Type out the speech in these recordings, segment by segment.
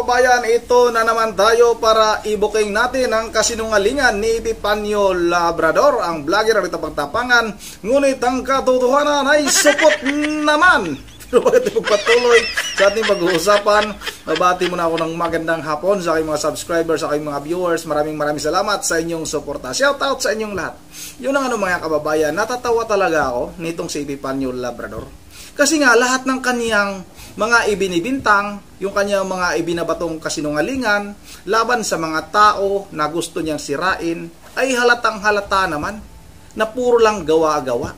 kababayan, ito na naman tayo para i-booking natin ang kasinungalingan ni Epifanio Labrador, ang vlogger ng Tapang-Tapangan. Ngunit ang katotohanan ay supot naman. Pero bakit pagpatuloy sa ating pag-uusapan, mabati muna ako ng magandang hapon sa aking mga subscribers, sa aking mga viewers. Maraming salamat sa inyong suporta. Shout out sa inyong lahat. Yun ang mga kababayan, natatawa talaga ako nitong si Epifanio Labrador. Kasi nga lahat ng kaniyang mga ibinibintang, yung kanyang mga ibinabatong kasinungalingan laban sa mga tao na gusto niyang sirain, ay halatang halata naman na puro lang gawa-gawa.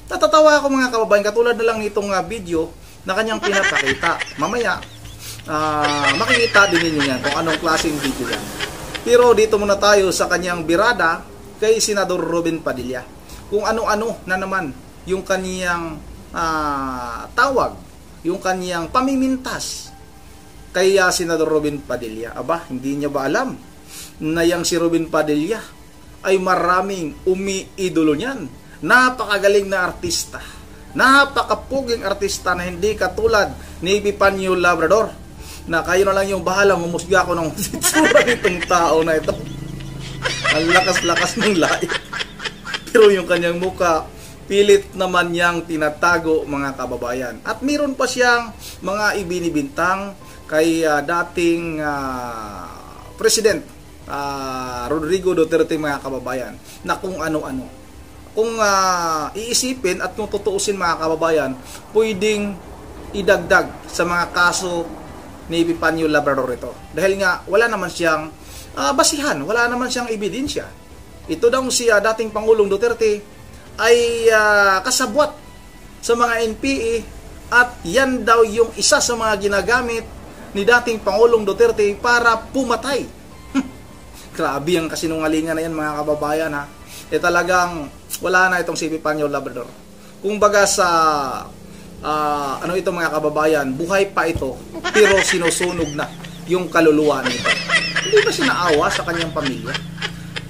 Natatawa ako mga kababayan, katulad na lang nitong video na kanyang pinapakita. Mamaya, makikita din ninyo yan kung anong klaseng video yan. Pero dito muna tayo sa kanyang birada kay Senador Robin Padilla. Kung ano-ano na naman yung kaniyang tawag, yung kaniyang pamimintas kay Senador Robin Padilla. Aba, hindi niya ba alam na yang si Robin Padilla ay maraming umiidolo niyan? Napakagaling na artista, napakapuging artista na hindi katulad ni Epifanio Labrador, na kayo na lang yung bahalang humusga ko ng sitsura nitong tao na ito. Ang lakas-lakas ng lahi. Pero yung kanyang muka, pilit naman niyang tinatago mga kababayan. At meron pa siyang mga ibinibintang kay dating President Rodrigo Duterte mga kababayan, na kung ano-ano. Kung iisipin at kung tutuusin mga kababayan, pwedeng idagdag sa mga kaso ni Epifanio Labrador ito. Dahil nga wala naman siyang basihan, wala naman siyang ebidensya. Ito daw si dating Pangulong Duterte ay kasabwat sa mga NPA, at yan daw yung isa sa mga ginagamit ni dating Pangulong Duterte para pumatay. Grabe ang kasinungalingan na yan mga kababayan ha. Talagang wala na itong si Epifanio Labrador. Kung baga sa ano ito mga kababayan, buhay pa ito pero sinusunog na yung kaluluwa nito. Hindi ba siya naawa sa kanyang pamilya?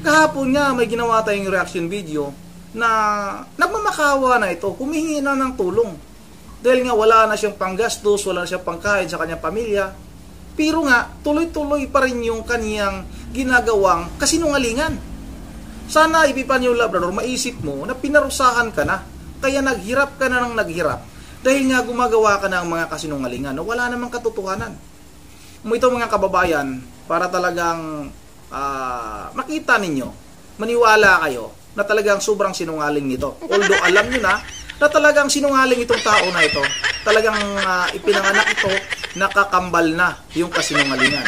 Kahapon nga may ginawa tayong reaction video na nagmamakawa na ito, humihingi na ng tulong. Dahil nga wala na siyang panggastos, wala na siyang pangkain sa kanyang pamilya. Pero nga, tuloy-tuloy pa rin yung kaniyang ginagawang kasinungalingan. Sana Epifanio Labrador, maisip mo na pinarusahan ka na, kaya naghirap ka na ng naghirap. Dahil nga gumagawa ka ng mga kasinungalingan na wala namang katotohanan. Ito mga kababayan, para talagang makita ninyo, maniwala kayo, na talagang sobrang sinungaling nito. Although alam nyo na talagang sinungaling itong tao na ito. Talagang ipinanganak ito, nakakambal na yung kasinungalingan.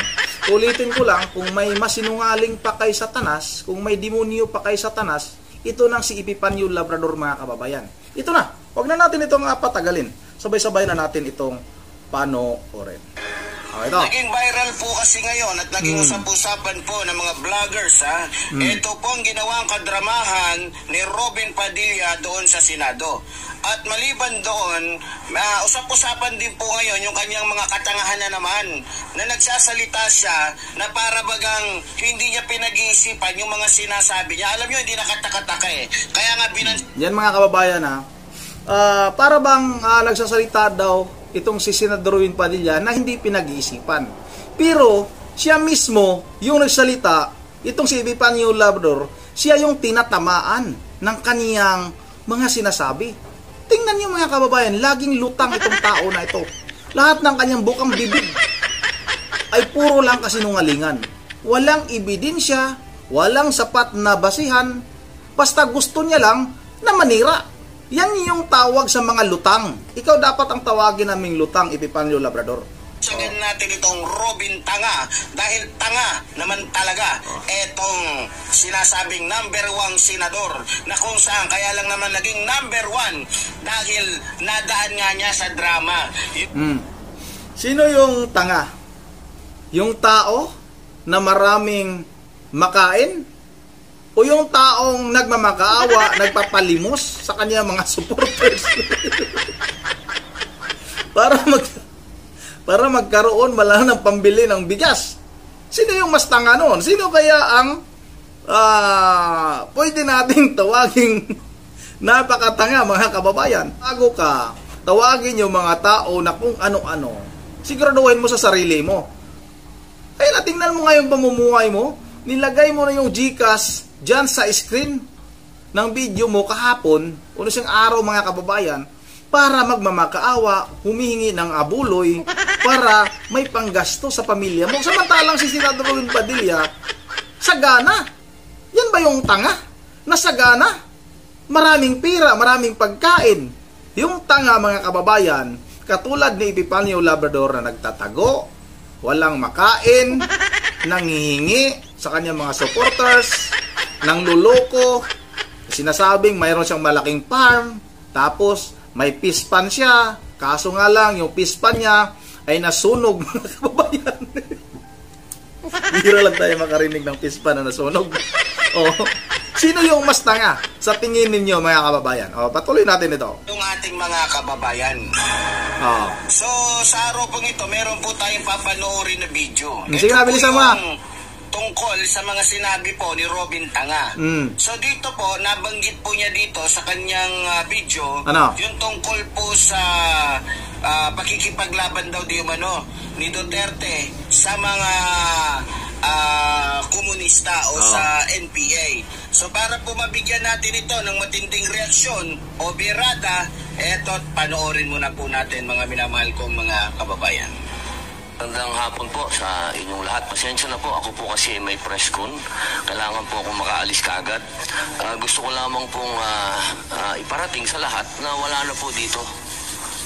Ulitin ko lang, kung may masinungaling pa kay Satanas, kung may demonyo pa kay Satanas, ito nang si Epifanio Labrador mga kababayan. Ito na, huwag na natin itong patagalin. Sabay-sabay na natin itong panoorin. Ito. Naging viral po kasi ngayon at naging usap-usapan po ng mga vloggers ha. Ito po ang ginawang kadramahan ni Robin Padilla doon sa Senado. At maliban doon, usap-usapan din po ngayon yung kanyang mga katangahan na naman, na nagsasalita siya na para bagang hindi niya pinag-iisipan yung mga sinasabi niya. Alam niyo, hindi nakataka-taka eh. Kaya nga yan mga kababayan ha, para bang nagsasalita daw itong si Senador Robin Padilla na hindi pinag-iisipan. Pero siya mismo yung nagsalita, itong si Epifanio Labrador, siya yung tinatamaan ng kaniyang mga sinasabi. Tingnan niyo mga kababayan, laging lutang itong tao na ito. Lahat ng kanyang bukang bibig ay puro lang kasinungalingan. Walang ebidensya, walang sapat na basihan, basta gusto niya lang na manira. Yan yung tawag sa mga lutang. Ikaw dapat ang tawagin naming lutang, Epifanio Labrador. Sabihin natin itong Robin Tanga, dahil tanga naman talaga etong sinasabing #1 senador, na kung saan kaya lang naman naging #1 dahil nadaan nga niya sa drama. Sino yung tanga? Yung tao na maraming makain? O yung taong nagmamakaawa, nagpapalimos sa kanya mga supporters? para magkaroon wala ng pambili ng bigas. Sino yung mas tanga noon? Sino kaya ang pwede nating tawaging napakatanga mga kababayan? Bago ka tawagin yung mga tao na kung ano-ano, siguraduhin mo sa sarili mo tingnan mo nga yung pamumuhay mo. Nilagay mo na yung GCash dyan sa screen ng video mo kahapon, o isang araw mga kababayan, para magmamakaawa, humihingi ng abuloy, para may panggasto sa pamilya mo. Samantalang si Senador Robin Padilla, sagana. Yan ba yung tanga? Nasagana? Maraming pira, maraming pagkain. Yung tanga mga kababayan, katulad ni Epipanio Labrador na nagtatago, walang makain, nangihingi sa kanyang mga supporters, nangluloko, sinasabing mayroon siyang malaking farm, tapos may pispan siya, kaso nga lang yung pispan niya ay nasunog mga kababayan. Bihira lang tayo makarinig ng pispan na nasunog. Sino yung mas tanga sa tingin ninyo mga kababayan? Patuloy natin ito. Yung ating mga kababayan. So sa araw pong ito, meron po tayong papanoorin na video. Sige na, bilisan mo. Tungkol sa mga sinabi po ni Robin Tanga. So dito po, nabanggit po niya dito sa kanyang video, yung tungkol po sa pakikipaglaban daw di umano ni Duterte sa mga komunista o sa NPA. So para po mabigyan natin ito ng matinding reaksyon o birada, eto panoorin muna po natin mga minamahal kong mga kababayan. Magandang hapon po sa inyong lahat. Pasensya na po, ako po kasi may press con. Kailangan po akong makaalis kaagad. Gusto ko lamang pong iparating sa lahat na wala na po dito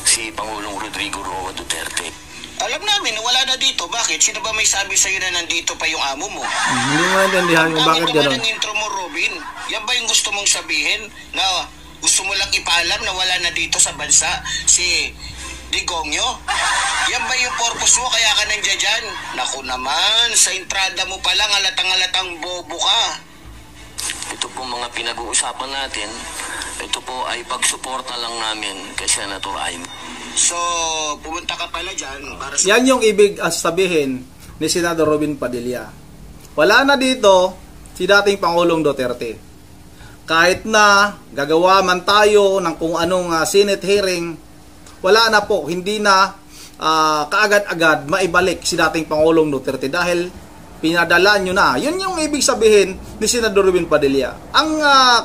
si Pangulong Rodrigo Roa Duterte. Alam namin, wala na dito. Bakit? Sino ba may sabi sa'yo na nandito pa yung amo mo? Hindi mo naintindihan yung bakit gano'n. Ang intro mo, Robin. Yan ba yung gusto mong sabihin? Na gusto mo lang ipaalam na wala na dito sa bansa si Digongyo? Yan ba yung purpose mo kaya ka nandiyan dyan? Naku naman, sa entrada mo pa lang halatang-halatang bobo ka. Ito po mga pinag-uusapan natin, ito po ay pagsuporta lang namin kay Senator Amy. So, pumunta ka pala dyan para sa... Yan yung ibig sabihin ni Senador Robin Padilla. Wala na dito si dating Pangulong Duterte. Kahit na gagawa man tayo ng kung anong Senate hearing, wala na po, hindi na kaagad-agad maibalik si dating Pangulong Duterte dahil pinadala nyo na. Yun yung ibig sabihin ni Senador Robin Padilla.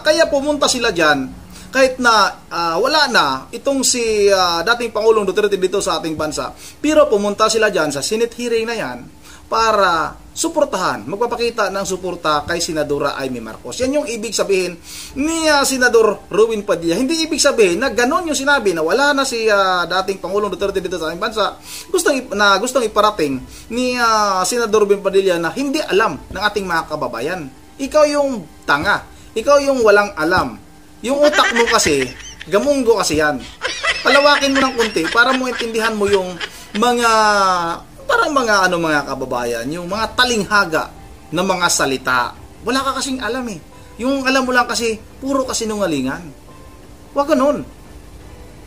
Kaya pumunta sila dyan, kahit na wala na itong si dating Pangulong Duterte dito sa ating bansa, pero pumunta sila dyan sa Senate hearing na yan para suportahan, magpapakita ng suporta kay Senadora Amy Marcos. Yan yung ibig sabihin ni Senador Robin Padilla. Hindi ibig sabihin na ganon yung sinabi na wala na si dating Pangulong Duterte dito sa ating bansa. Gustong iparating ni Senador Robin Padilla na hindi alam ng ating mga kababayan. Ikaw yung tanga. Ikaw yung walang alam. Yung utak mo kasi, gamunggo kasi yan. Palawakin mo ng kunti para mo intindihan mo yung mga parang mga mga kababayan, yung mga talinghaga ng mga salita. Wala ka kasing alam eh. Yung alam mo lang kasi, puro kasinungalingan. Huwag ganun.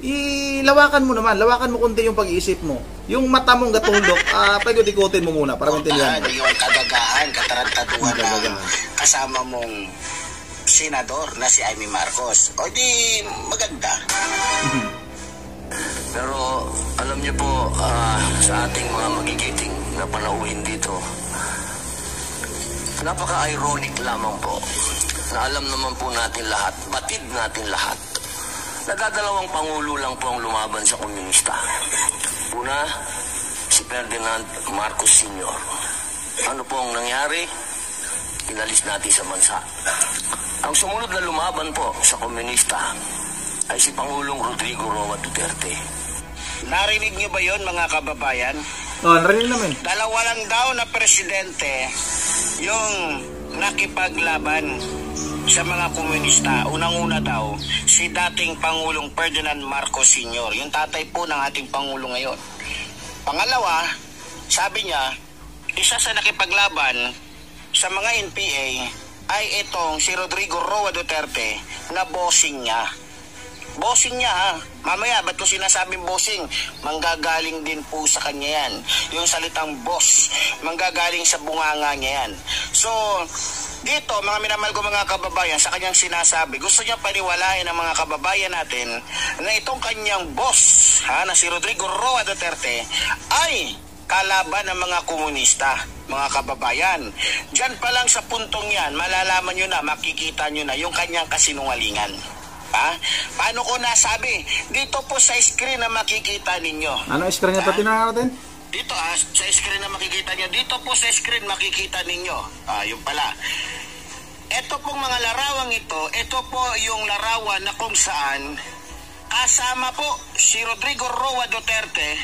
Ilawakan mo naman, lawakan mo kunti yung pag-iisip mo. Yung mata mong gatulok, pag-ikotin mo muna para maintindihan mo. Yung kagagahan, katarantaduhan ng kasama mong senador na si Amy Marcos. O di maganda. Pero alam niyo po, sa ating mga magigiting na panauhin dito, napaka-ironic lamang po na alam naman po natin lahat, batid natin lahat, nagdadalawang pangulo lang po ang lumaban sa komunista. Una, si Ferdinand Marcos Sr. Ano po ang nangyari? Inalis natin sa bansa. Ang sumunod na lumaban po sa komunista ay si Pangulong Rodrigo Roa Duterte. Narinig niyo ba yon mga kababayan? Narinig naman. Dalawa lang daw na presidente yung nakipaglaban sa mga komunista. Unang-una daw, si dating Pangulong Ferdinand Marcos Sr., yung tatay po ng ating Pangulo ngayon. Pangalawa, sabi niya, isa sa nakipaglaban sa mga NPA ay itong si Rodrigo Roa Duterte na bossing niya. Bossing niya ha. Mamaya, ba't ko sinasabing bossing? Manggagaling din po sa kanya yan. Yung salitang boss, manggagaling sa bunganga niya yan. So, dito, mga minamahal ko mga kababayan, sa kanyang sinasabi, gusto niya paniwalain ng mga kababayan natin na itong kanyang boss, na si Rodrigo Roa Duterte, ay kalaban ng mga komunista, mga kababayan. Diyan pa lang sa puntong yan, malalaman nyo na, makikita nyo na yung kanyang kasinungalingan. Ha? Paano ko nasabi? Dito po sa screen na makikita ninyo. Ano screen niya pati na natin? Dito sa screen na makikita nyo. Dito po sa screen makikita ninyo. Yung pala. Ito pong mga larawang ito po yung larawan na kung saan kasama po si Rodrigo Roa Duterte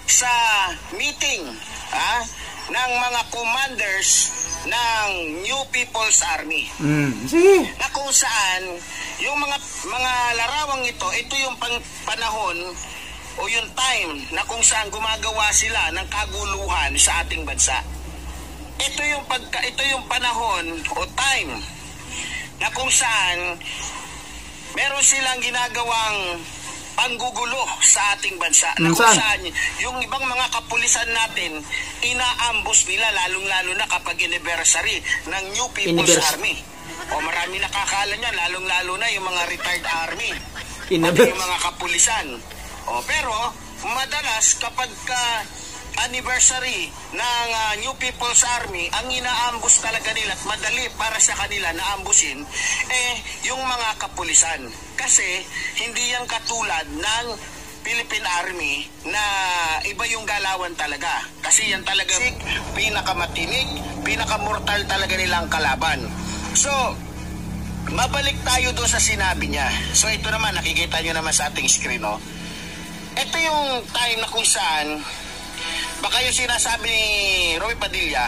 sa meeting ng mga commanders ng New People's Army. Sige. Na kung saan yung mga larawang ito yung panahon o yung time na kung saan gumagawa sila ng kaguluhan sa ating bansa. Ito yung panahon o time na kung saan meron silang ginagawang panggugulo sa ating bansa. Na kung saan yung ibang mga kapulisan natin, inaambus nila lalong-lalo na kapag anniversary ng New People's Army. O marami nakakala niya, lalong-lalo na yung mga retired army. Pati yung mga kapulisan. Pero madalas kapag anniversary ng New People's Army, ang inaambus talaga nila at madali para sa kanila na ambusin yung mga kapulisan. Kasi hindi yan katulad ng Philippine Army na iba yung galawan talaga. Kasi yan talaga pinakamatinig, pinakamortal talaga nilang kalaban. So, mabalik tayo doon sa sinabi niya. So ito naman, nakikita nyo naman sa ating screen, no? Ito yung time na kung saan baka yung sinasabi ni Roy Padilla,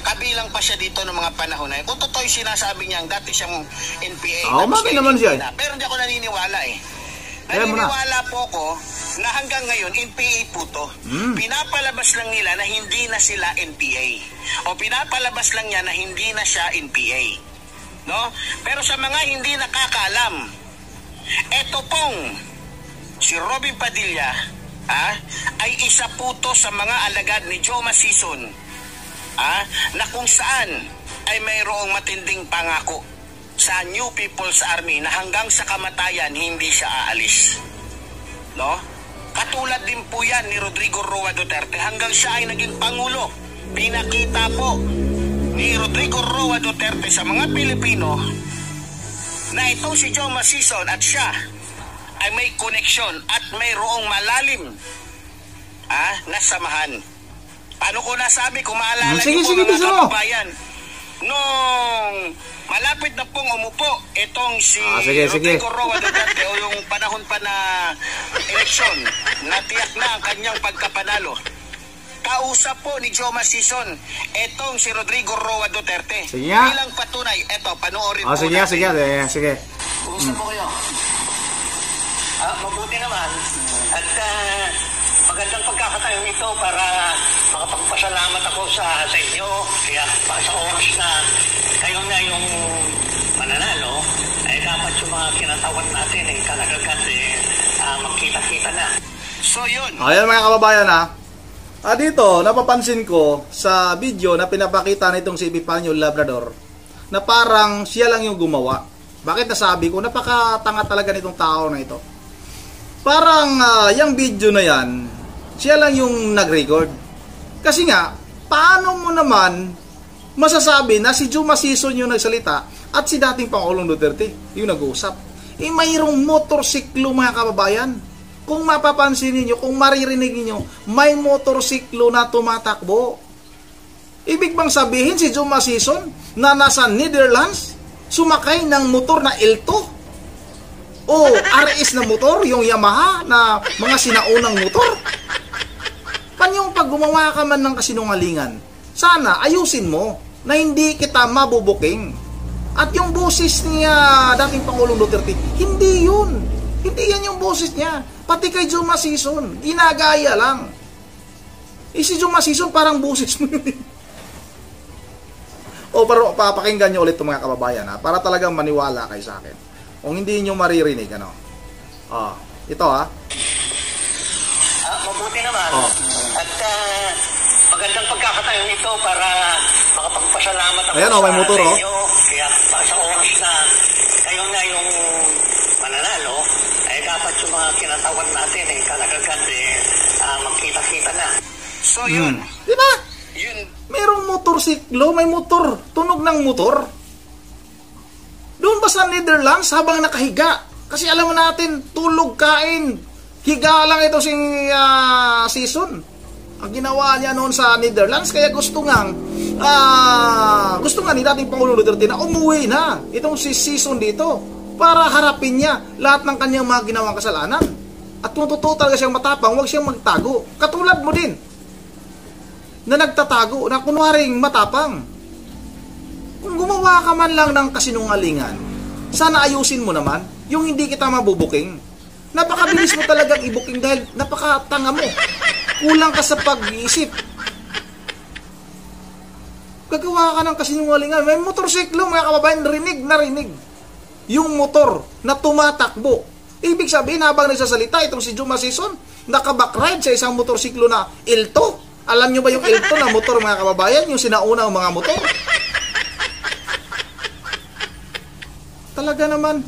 kabilang pa siya dito ng mga panahon na yun. Kung totoo yung sinasabi niya, dati siyang NPA. Naman siya. Pero hindi ako naniniwala Naniniwala po ako na hanggang ngayon, NPA po to. Pinapalabas lang nila na hindi na sila NPA. O pinapalabas lang niya na hindi na siya NPA. No? Pero sa mga hindi nakakaalam, eto pong si Robin Padilla, ay isa po to sa mga alagad ni Joma Sison, na kung saan ay mayroong matinding pangako sa New People's Army na hanggang sa kamatayan hindi siya aalis. No? Katulad din po yan ni Rodrigo Roa Duterte hanggang siya ay naging pangulo. Pinakita po ni Rodrigo Roa Duterte sa mga Pilipino na itong si Joma Sison at siya ay may koneksyon at mayroong malalim na samahan. Paano ko nasabi? Kung maalala niyo po mga kababayan, nung malapit na pong umupo itong si Rodrigo Roa Duterte o yung panahon pa na eleksyon, natiyak na ang kanyang pagkapanalo. Kausap po ni Joma Sison itong si Rodrigo Roa Duterte. Bilang patunay, eto, panoorin po natin. Sige. Usap po kayo. Mabuti naman. At magandang pagkakataon ito para makapagpasalamat ako sa inyo. Kaya sa oras na kayo na yung mananalo, ay dapat yung mga kinatawag natin kalagagat magkita-kita na. So yun. Ayan mga kababayan dito, napapansin ko sa video na pinapakita nitong si Epipanio Labrador na parang siya lang yung gumawa. Bakit nasabi ko? Napakatanga talaga nitong tao na ito. Parang yung video na yan, siya lang yung nag-record. Kasi nga, paano mo naman masasabi na si Joma Sison yung nagsalita at si dating Pangulong Duterte yung nag-uusap? Mayroong motorsiklo mga kababayan. Kung mapapansin niyo, kung maririnig niyo, may motorsiklo na tumatakbo. Ibig bang sabihin si Joma Sison na nasa Netherlands, sumakay ng motor na Elto? O RS na motor, yung Yamaha na mga sinaunang motor? Yung pag gumawa ka man ng kasinungalingan, sana ayusin mo na hindi kita mabubuking. At yung boses niya, dating Pangulong Duterte, hindi yun. Hindi yan yung boses niya. Pati kay Joma Sison, ginagaya lang. Si Joma Sison parang boses mo yun. Pero papakinggan nyo ulit itong mga kababayan para talagang maniwala kayo sa akin. Kung hindi nyo maririnig, ito mabuti naman. At magandang pagkakataon ito para makapagpasalamat ako may motor, sa inyo. Kaya sa oras na kayo na yung mananalo, ay dapat yung mga kinatawag natin kalagagat magkita-kita na. So, yun. Di ba? Yun. Merong motorsiklo, may motor, tunog ng motor. Doon ba sa Netherlands habang nakahiga? Kasi alam mo natin, tulog, kain, higa lang ito si Season. Ang ginawa niya noon sa Netherlands, kaya gusto nga ni dating Pangulong Duterte na umuwi na itong si Season dito para harapin niya lahat ng kanyang mga ginawang kasalanan. At kung totoo talaga siyang matapang, huwag siyang magtago. Katulad mo din na nagtatago, na kunwaring matapang. Kung gumawa ka man lang ng kasinungalingan, sana ayusin mo naman yung hindi kita mabubuking. Napakabilis mo talagang ibuking dahil napakatanga mo. Kulang ka sa pag-iisip. Gagawa ka ng kasinungalingan. May motorsiklo, mga kababayan, rinig na rinig yung motor na tumatakbo. Ibig sabihin, habang nagsasalita itong si Juma Season, nakabakride sa isang motorsiklo na Ilto. Alam nyo ba yung Ilto na motor, mga kababayan? Yung sinauna ng mga motor. Talaga naman.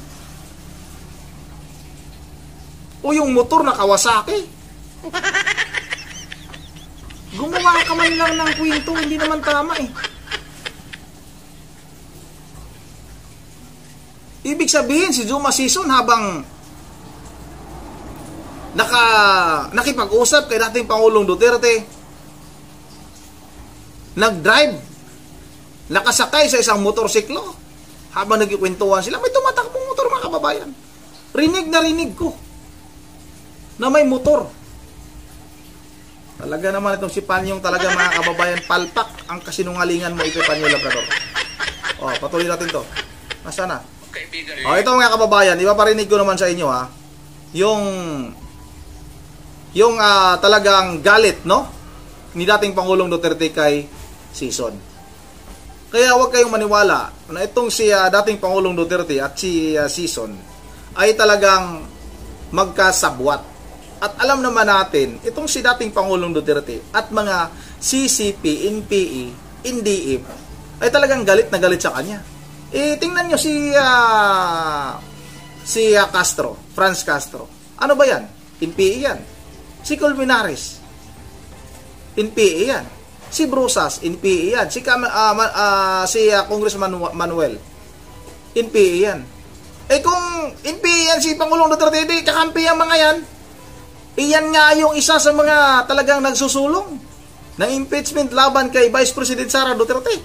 O yung motor na Kawasaki. Gumawa ka man lang ng kwento, hindi naman tama eh. Ibig sabihin, si Juma Season habang nakipag-usap kay dating Pangulong Duterte, nag-drive, nakasakay sa isang motorsiklo, habang nagkikwentuhan sila, may tumatakbong motor, mga kababayan. Rinig na rinig ko na may motor. Talaga naman itong si Panyong, talaga mga kababayan, palpak ang kasinungalingan mo, Ipe Panyo Labrador. O, patuloy natin to. Nasaan na? O, ito mga kababayan, ipaparinig ko naman sa inyo ha, yung talagang galit, no, ni dating Pangulong Duterte kay Season. Kaya huwag kayong maniwala na itong si dating Pangulong Duterte at si Season ay talagang magkasabwat. At alam naman natin, itong si dating Pangulong Duterte at mga CCP, NPE, NDF ay talagang galit na galit sa kanya. Tingnan nyo si Castro, Franz Castro. Ano ba yan? NPE yan. Si Colmenares, NPE yan. Si Brusas, NPE yan. Si Congressman Manuel, NPE yan. Kung NPE yan si Pangulong Duterte, kakampi ang mga yan. Iyan nga yung isa sa mga talagang nagsusulong ng impeachment laban kay Vice President Sara Duterte.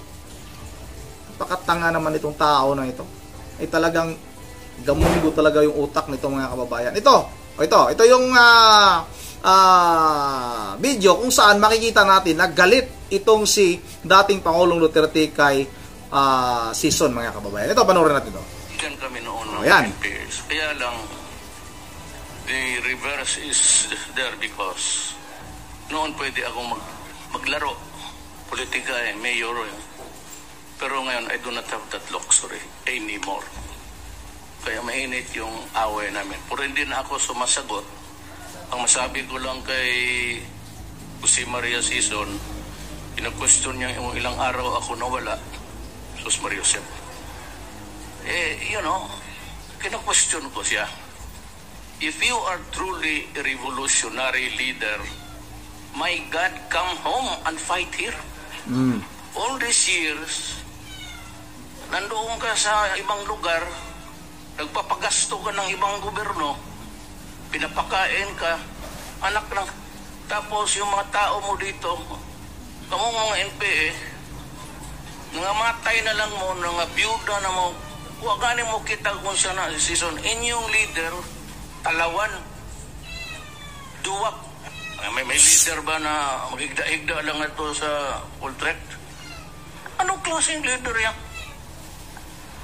Napakatanga naman itong tao na ito. Ay talagang gamundo talaga yung utak nito, mga kababayan. Ito yung video kung saan makikita natin naggalit itong si dating Pangulong Duterte kay Season, mga kababayan. Ito, panoorin natin ito. Diyan kami noon ng MPs. Kaya lang, the reverse is there because noon pwede akong maglaro politika mayor pero ngayon I do not have that luxury anymore. Kaya mainit yung away namin. Pero hindi na ako sumasagot. Ang masabi ko lang kay Jose Maria Season, pinag-question niya yung ilang araw ako nawala. Sus Maria Josep. Kina-question ko siya. If you are truly a revolutionary leader, my God, come home and fight here. All these years, nandoon ka sa ibang lugar, nagpapagasto ka ng ibang gobyerno, pinapakain ka, anak lang. Tapos yung mga tao mo dito, kamong mga NPE, nangamatay na lang mo, nangabiyuda na mo, huwag ganin mo kita kung siya na Season. Inyong leader, talawan, duwak. May leader ba na magigda-igda lang ito sa Utrecht? Anong klaseng leader yan?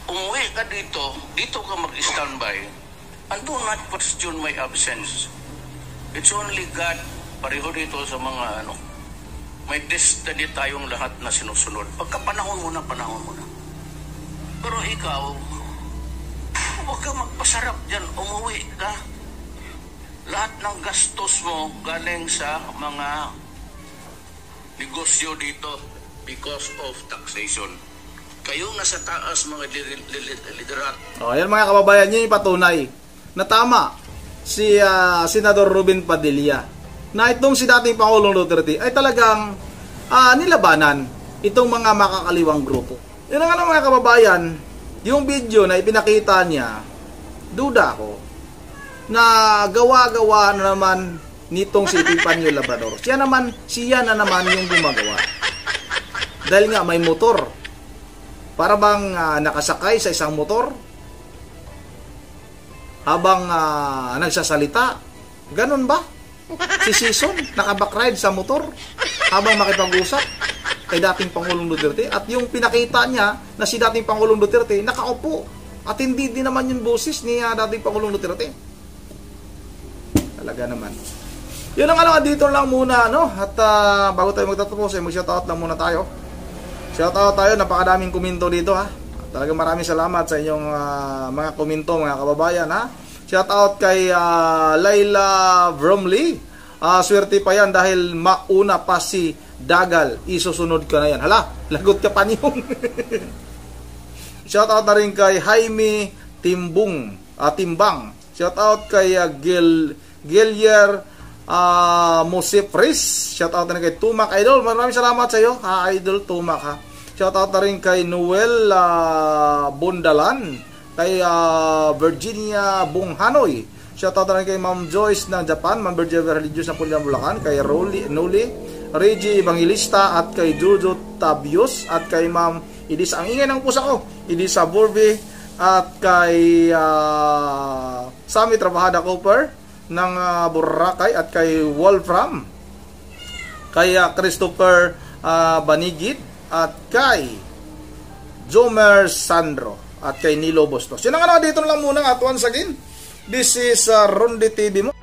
Umuwi ka dito ka mag-standby, and do not question my absence. It's only God, pareho dito sa mga may destiny tayong lahat na sinusunod. Pagka panahon mo na. Pero ikaw, huwag ka magpasarap dyan, umuwi ka. Lahat ng gastos mo galing sa mga negosyo dito because of taxation. Kayong nasa taas mga liderat. Ayan mga kababayan, yun yung patunay na tama si Senador Robin Padilla na itong si dating Pangulong Duterte ay talagang nilabanan itong mga makakaliwang grupo. Yun nga mga kababayan, yung video na ipinakita niya, duda ko na gawa-gawa na naman nitong si Epipanio Labrador. Siya na naman yung gumagawa. Dahil nga may motor. Para bang nakasakay sa isang motor habang nagsasalita. Ganun ba? Si Sison nakabakride sa motor habang makipag-usap kay dating Pangulong Duterte. At yung pinakita niya na si dating Pangulong Duterte nakaupo. At hindi din naman yung boses ni dating Pangulong Duterte. Talaga naman. Yun lang dito lang muna, no? At bago tayo magtatapos, mag-shoutout lang muna tayo. Shoutout tayo, napakadaming komento dito, ha? Talagang maraming salamat sa inyong mga komento, mga kababayan, ha? Shoutout kay Layla Bromley. Swerte pa yan dahil mauna pa si Dagal. Isusunod ka na yan. Hala, lagot ka pa niyong. Shoutout na rin kay Jaime Timbang. Shoutout kay Gillier Musipris. Shoutout na rin kay Tumak Idol. Maraming salamat sa iyo, Idol Tumak, ha. Shoutout na rin kay Noel Bundalan, kay Virginia Bunghanoy. Shoutout na rin kay Ma'am Joyce ng Japan, Ma'am Virginia Religious ng Pulilan, Bulacan, kay Noli Reggie Evangelista, at kay Jojo Tabios, at kay Ma'am Idis, ang ingay ng pusa ko, Idisa Burby, at kay Sammy Trabajada Cooper ng Boracay, at kay Wolfram, kay Christopher Banigit, at kay Jomer Sandro, at kay Nilo Bustos. Yun ang dito lang muna, at once again, this is Ronde TV mo.